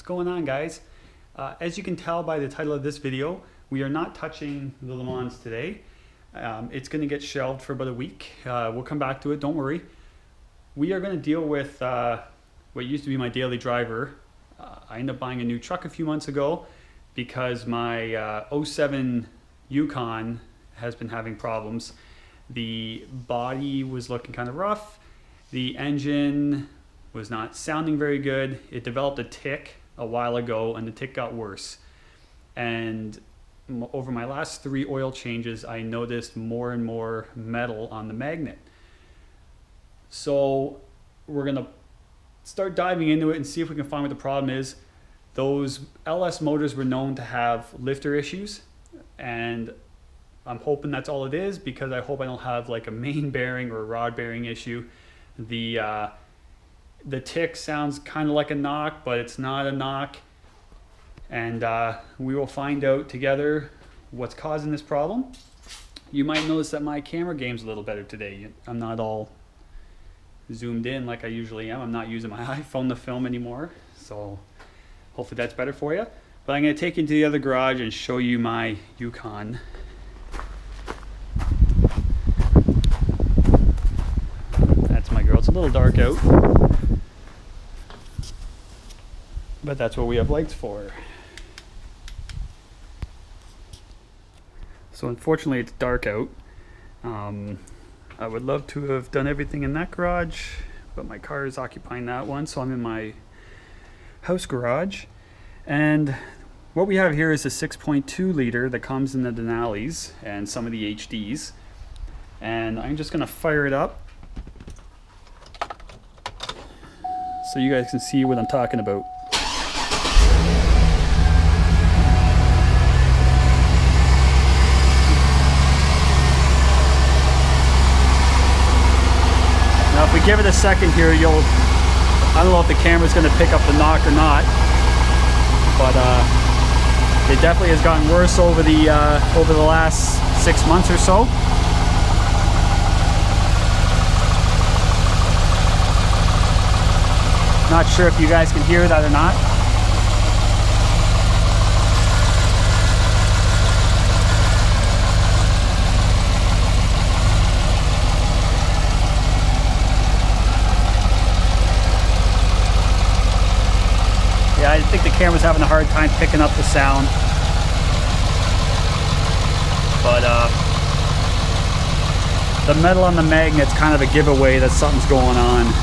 What's going on, guys? As you can tell by the title of this video, we are not touching the Le Mans today. It's going to get shelved for about a week. We'll come back to it, don't worry. We are going to deal with what used to be my daily driver. I ended up buying a new truck a few months ago because my 07 Yukon has been having problems. The body was looking kind of rough. The engine was not sounding very good. It developed a tick a while ago and the tick got worse. And over my last 3 oil changes, I noticed more and more metal on the magnet. So we're gonna start diving into it and see if we can find what the problem is. Those LS motors were known to have lifter issues, and I'm hoping that's all it is, because I hope I don't have like a main bearing or a rod bearing issue. The tick sounds kind of like a knock, but it's not a knock. And we will find out together what's causing this problem. You might notice that my camera game's a little better today. I'm not all zoomed in like I usually am. I'm not using my iPhone to film anymore. So hopefully that's better for you. But I'm going to take you into the other garage and show you my Yukon. That's my girl. It's a little dark out, but that's what we have lights for. So unfortunately it's dark out. I would love to have done everything in that garage, but my car is occupying that one, so I'm in my house garage. And what we have here is a 6.2 liter that comes in the Denalis and some of the HDs. And I'm just gonna fire it up so you guys can see what I'm talking about. Now if we give it a second here, I don't know if the camera's going to pick up the knock or not, but it definitely has gotten worse over the last 6 months or so. Not sure if you guys can hear that or not. Yeah, I think the camera's having a hard time picking up the sound. But the metal on the magnet's kind of a giveaway that something's going on.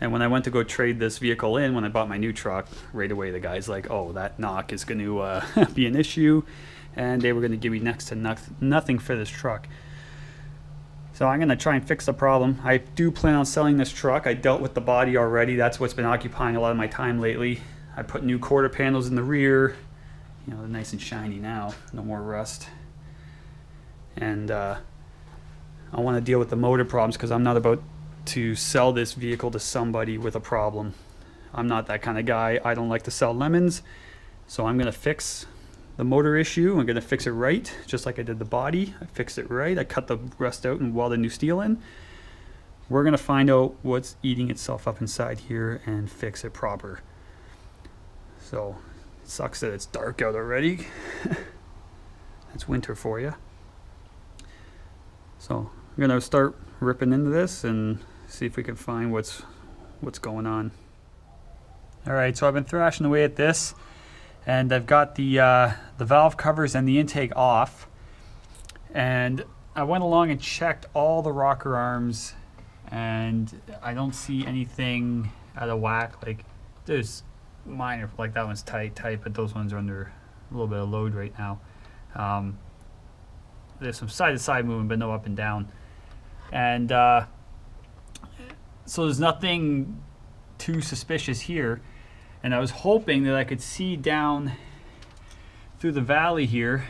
And when I went to go trade this vehicle in, when I bought my new truck, right away the guy's like, oh, that knock is going to be an issue, and they were going to give me next to nothing for this truck. So I'm going to try and fix the problem. I do plan on selling this truck. I dealt with the body already. That's what's been occupying a lot of my time lately. I put new quarter panels in the rear. You know, they're nice and shiny now. No more rust. And I want to deal with the motor problems, because I'm not about to sell this vehicle to somebody with a problem. I'm not that kind of guy. I don't like to sell lemons. So I'm going to fix the motor issue. I'm going to fix it right, just like I did the body. I fixed it right. I cut the rust out and welded new steel in. We're going to find out what's eating itself up inside here and fix it proper. So it sucks that it's dark out already. That's winter for you. So I'm going to start ripping into this and see if we can find what's going on. Alright, so I've been thrashing away at this, and I've got the valve covers and the intake off, and I went along and checked all the rocker arms, and I don't see anything out of whack. Like, there's minor, like that one's tight, but those ones are under a little bit of load right now. There's some side to side movement, but no up and down. And so there's nothing too suspicious here, and I was hoping that I could see down through the valley here,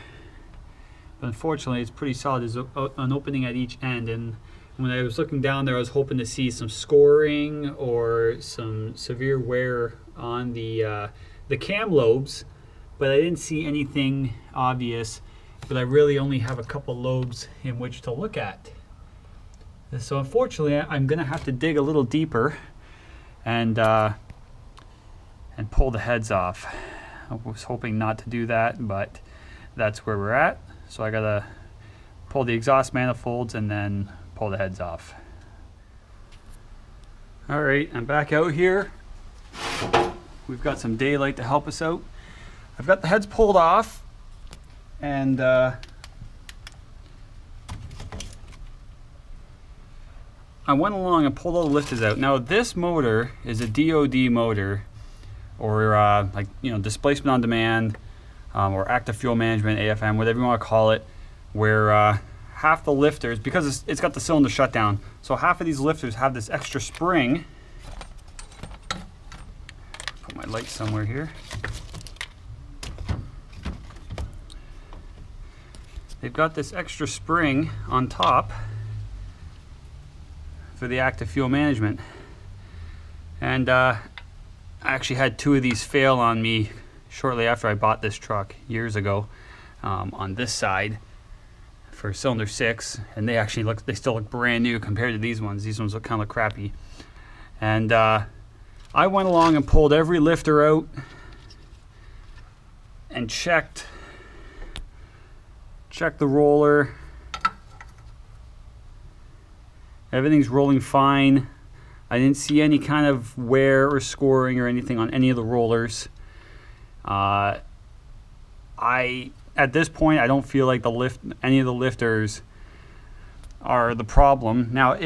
but unfortunately it's pretty solid. There's an opening at each end, and when I was looking down there I was hoping to see some scoring or some severe wear on the cam lobes, but I didn't see anything obvious. But I really only have a couple lobes in which to look at. So unfortunately, I'm gonna have to dig a little deeper and pull the heads off. I was hoping not to do that, but that's where we're at. So I gotta pull the exhaust manifolds and then pull the heads off. All right, I'm back out here. We've got some daylight to help us out. I've got the heads pulled off, and I went along and pulled all the lifters out. Now this motor is a DOD motor, or like, you know, displacement on demand, or active fuel management, AFM, whatever you want to call it, where half the lifters, because it's got the cylinder shutdown, so half of these lifters have this extra spring. Put my light somewhere here. They've got this extra spring on top for the active fuel management. And I actually had 2 of these fail on me shortly after I bought this truck years ago, on this side for cylinder 6, and they still look brand new compared to these ones. These ones look kind of crappy. And I went along and pulled every lifter out and checked the roller. Everything's rolling fine. I didn't see any kind of wear or scoring or anything on any of the rollers. At this point, I don't feel like any of the lifters are the problem. Now,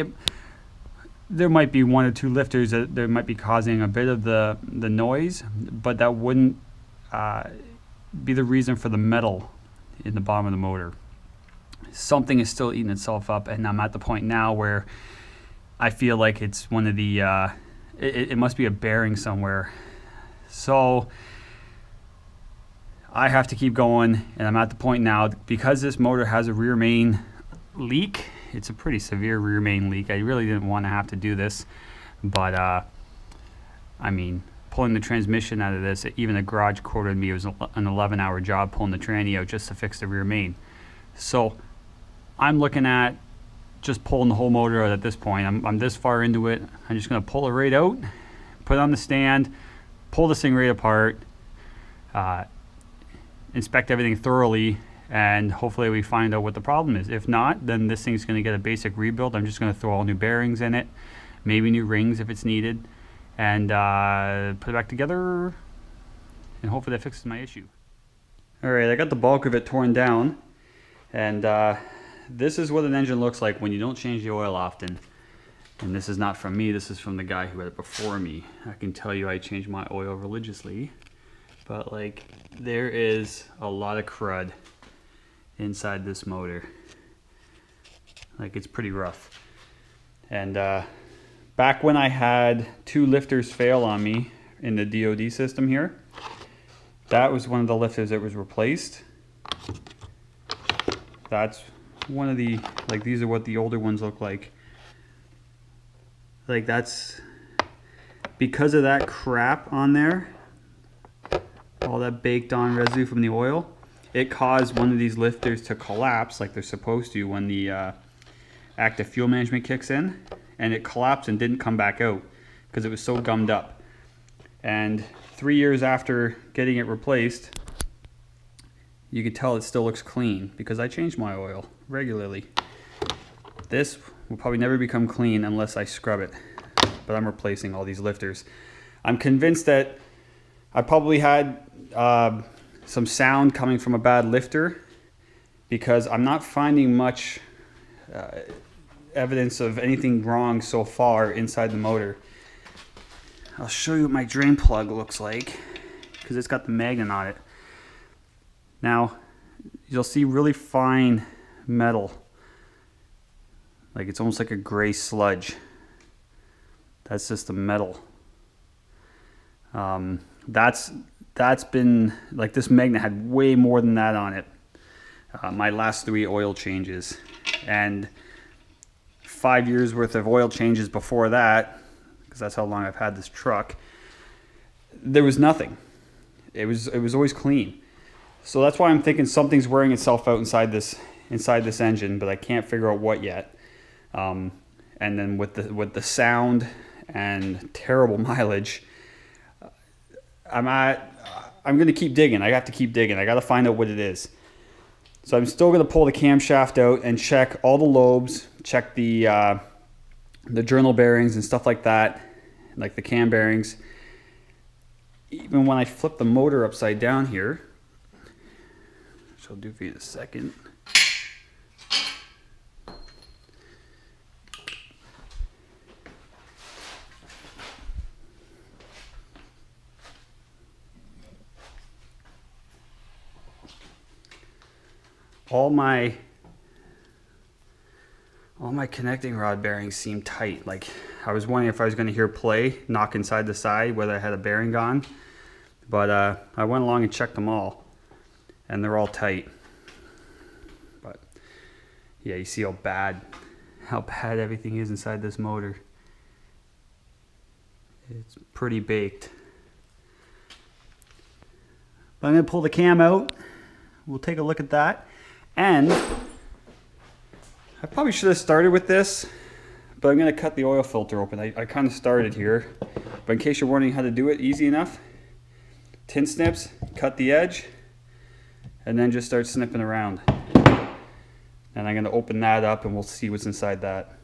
there might be 1 or 2 lifters that might be causing a bit of the noise, but that wouldn't be the reason for the metal in the bottom of the motor. Something is still eating itself up, and I'm at the point now where I feel like it's one of the it must be a bearing somewhere. So I have to keep going, and I'm at the point now, because this motor has a rear main leak. It's a pretty severe rear main leak. I really didn't want to have to do this, but I mean, pulling the transmission out of this, even a garage quoted me, it was an 11-hour job pulling the tranny out just to fix the rear main. So I'm looking at just pulling the whole motor out at this point. I'm this far into it. I'm just going to pull it right out, put it on the stand, pull this thing right apart, inspect everything thoroughly, and hopefully we find out what the problem is. If not, then this thing's going to get a basic rebuild. I'm just going to throw all new bearings in it, maybe new rings if it's needed, and put it back together, and hopefully that fixes my issue. Alright, I got the bulk of it torn down, and this is what an engine looks like when you don't change the oil often. And this is not from me, this is from the guy who had it before me. I can tell you I change my oil religiously, but like, there is a lot of crud inside this motor. Like, it's pretty rough. And back when I had 2 lifters fail on me in the DOD system here, that was one of the lifters that was replaced. That's one of the, like, these are what the older ones look like. Like, that's because of that crap on there, all that baked on residue from the oil, it caused one of these lifters to collapse like they're supposed to when the active fuel management kicks in, and it collapsed and didn't come back out because it was so gummed up. And 3 years after getting it replaced, you can tell it still looks clean because I change my oil regularly. This will probably never become clean unless I scrub it, but I'm replacing all these lifters. I'm convinced that I probably had some sound coming from a bad lifter, because I'm not finding much evidence of anything wrong so far inside the motor. I'll show you what my drain plug looks like, because it's got the magnet on it. Now, you'll see really fine metal. Like, it's almost like a gray sludge. That's just the metal. That's been, like, this magnet had way more than that on it. My last 3 oil changes. And 5 years worth of oil changes before that, because that's how long I've had this truck, there was nothing. It was always clean. So that's why I'm thinking something's wearing itself out inside this engine, but I can't figure out what yet. and then with the sound and terrible mileage, I'm going to keep digging. I have to keep digging. I got to find out what it is. So I'm still going to pull the camshaft out and check all the lobes, check the journal bearings and stuff like that, like the cam bearings. Even when I flip the motor upside down here, which I'll do for you in a second. All my connecting rod bearings seem tight. Like, I was wondering if I was going to hear play knock inside the side, whether I had a bearing gone. But I went along and checked them all, and they're all tight. But yeah, you see how bad everything is inside this motor. It's pretty baked. But I'm going to pull the cam out. We'll take a look at that. And I probably should have started with this, but I'm going to cut the oil filter open. I kind of started here, but in case you're wondering how to do it, easy enough. Tin snips, cut the edge, and then just start snipping around. And I'm going to open that up and we'll see what's inside that.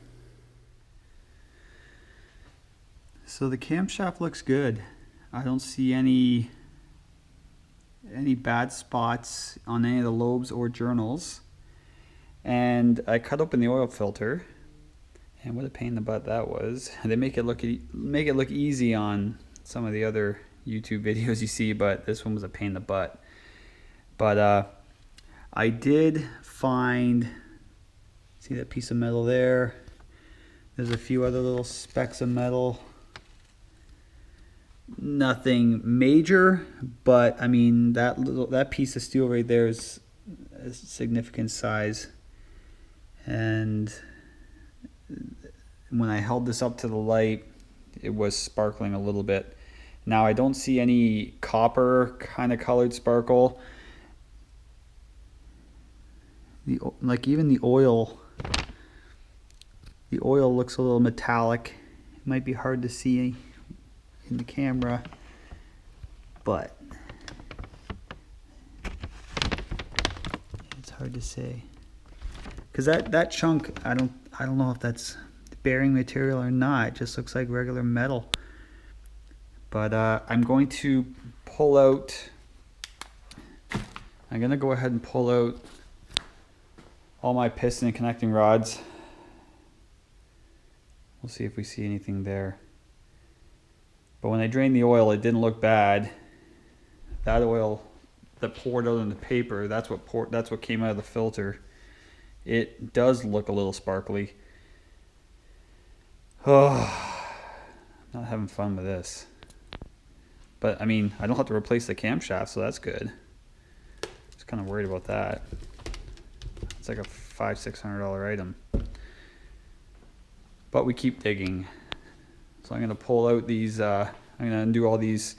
So the camshaft looks good. I don't see any bad spots on any of the lobes or journals. And I cut open the oil filter, and what a pain in the butt that was. They make it look easy on some of the other YouTube videos you see, but this one was a pain in the butt. But I did find, see that piece of metal there? There's a few other little specks of metal. Nothing major, but I mean that piece of steel right there is a significant size. And when I held this up to the light, it was sparkling a little bit. Now I don't see any copper kind of colored sparkle. Like even the oil looks a little metallic. It might be hard to see in the camera, but it's hard to say, because that chunk, I don't know if that's bearing material or not. It just looks like regular metal. But I'm going to pull out, I'm going to go ahead and pull out all my piston and connecting rods. We'll see if we see anything there. But when I drained the oil, it didn't look bad. That oil that poured out on the paper, that's what came out of the filter. It does look a little sparkly. Oh, not having fun with this. But I mean, I don't have to replace the camshaft, so that's good. Just kind of worried about that. It's like a $500–600 item. But we keep digging. So I'm going to pull out these, I'm going to undo all these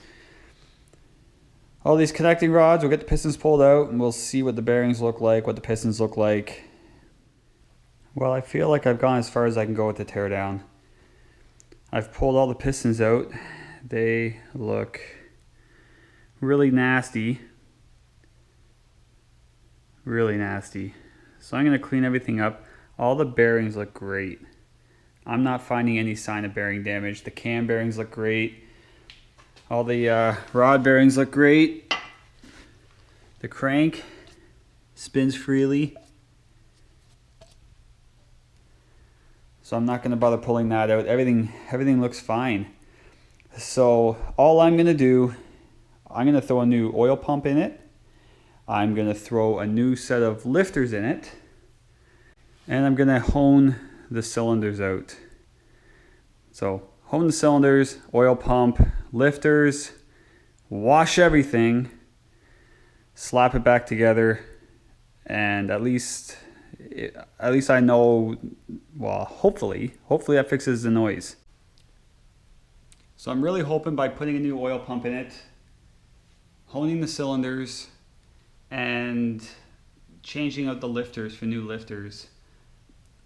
connecting rods. We'll get the pistons pulled out and we'll see what the bearings look like, what the pistons look like. Well, I feel like I've gone as far as I can go with the teardown. I've pulled all the pistons out. They look really nasty. Really nasty. So I'm going to clean everything up. All the bearings look great. I'm not finding any sign of bearing damage. The cam bearings look great. All the rod bearings look great. The crank spins freely. So I'm not going to bother pulling that out. Everything looks fine. So all I'm going to do, I'm going to throw a new oil pump in it. I'm going to throw a new set of lifters in it. And I'm going to hone the cylinders out. So hone the cylinders, oil pump, lifters, wash everything, slap it back together, and at least I know, well, hopefully that fixes the noise. So I'm really hoping by putting a new oil pump in it, honing the cylinders, and changing out the lifters for new lifters,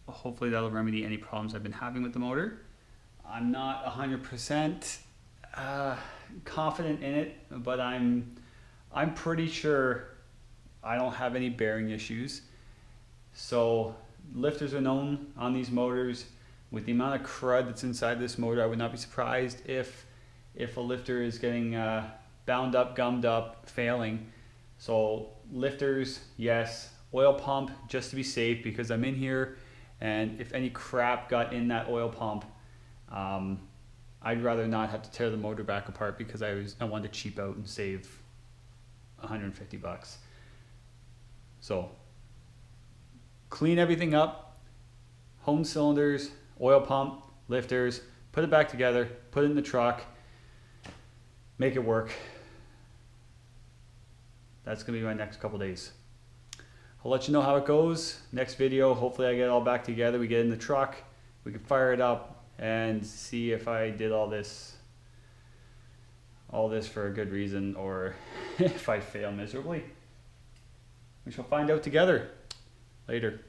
hopefully that'll remedy any problems I've been having with the motor. I'm not 100% confident in it, but I'm pretty sure I don't have any bearing issues. So lifters are known on these motors. With the amount of crud that's inside this motor, I would not be surprised if a lifter is getting bound up, gummed up, failing. So lifters, yes. Oil pump, just to be safe, because I'm in here, and if any crap got in that oil pump, I'd rather not have to tear the motor back apart, because I wanted to cheap out and save 150 bucks. So clean everything up, hone cylinders, oil pump, lifters, put it back together, put it in the truck, make it work. That's gonna be my next couple days. I'll let you know how it goes. Next video, hopefully I get it all back together, we get in the truck, we can fire it up and see if I did all this for a good reason, or if I fail miserably. We shall find out together. Later.